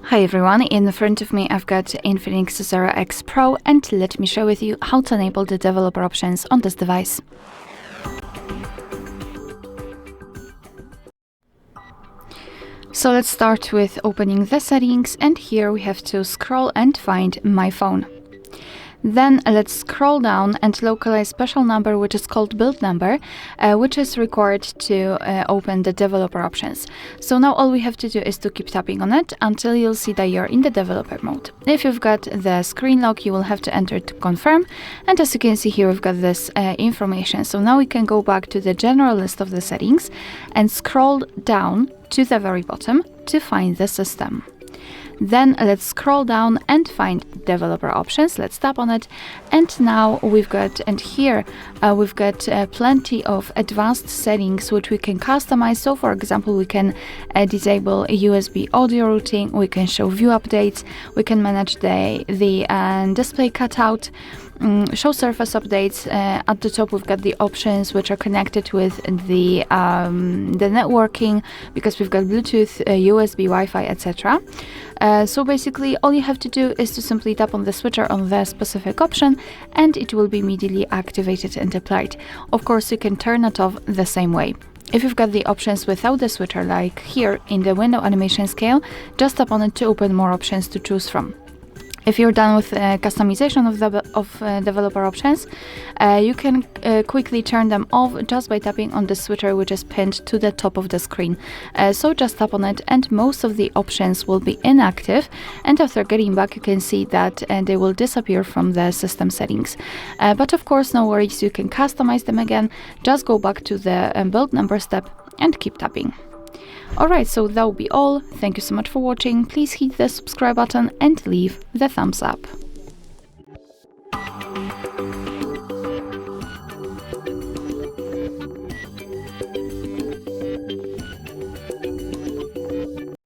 Hi everyone, in front of me I've got INFINIX Zero X Pro, and let me share with you how to enable the developer options on this device. So let's start with opening the settings, and here we have to scroll and find My Phone. Then let's scroll down and localize special number which is called build number, which is required to open the developer options. So now all we have to do is to keep tapping on it until you'll see that you're in the developer mode. If you've got the screen lock, you will have to enter to confirm, and as you can see here we've got this information. So now we can go back to the general list of the settings and scroll down to the very bottom to find the system. Then let's scroll down and find developer options. Let's tap on it, and now we've got plenty of advanced settings which we can customize. So for example, we can disable USB audio routing, we can show view updates, we can manage the display cutout, show surface updates. At the top we've got the options which are connected with the networking, because we've got Bluetooth, USB, Wi-Fi, etc. So basically all you have to do is to simply tap on the switcher on the specific option, and it will be immediately activated and applied. Of course, you can turn it off the same way. If you've got the options without the switcher, like here in the window animation scale, just tap on it to open more options to choose from. If you're done with customization of developer options, you can quickly turn them off just by tapping on the switcher which is pinned to the top of the screen. So just tap on it and most of the options will be inactive, and after getting back you can see that they will disappear from the system settings. But of course, no worries, you can customize them again. Just go back to the build number step and keep tapping. Alright, so that will be all. Thank you so much for watching. Please hit the subscribe button and leave the thumbs up.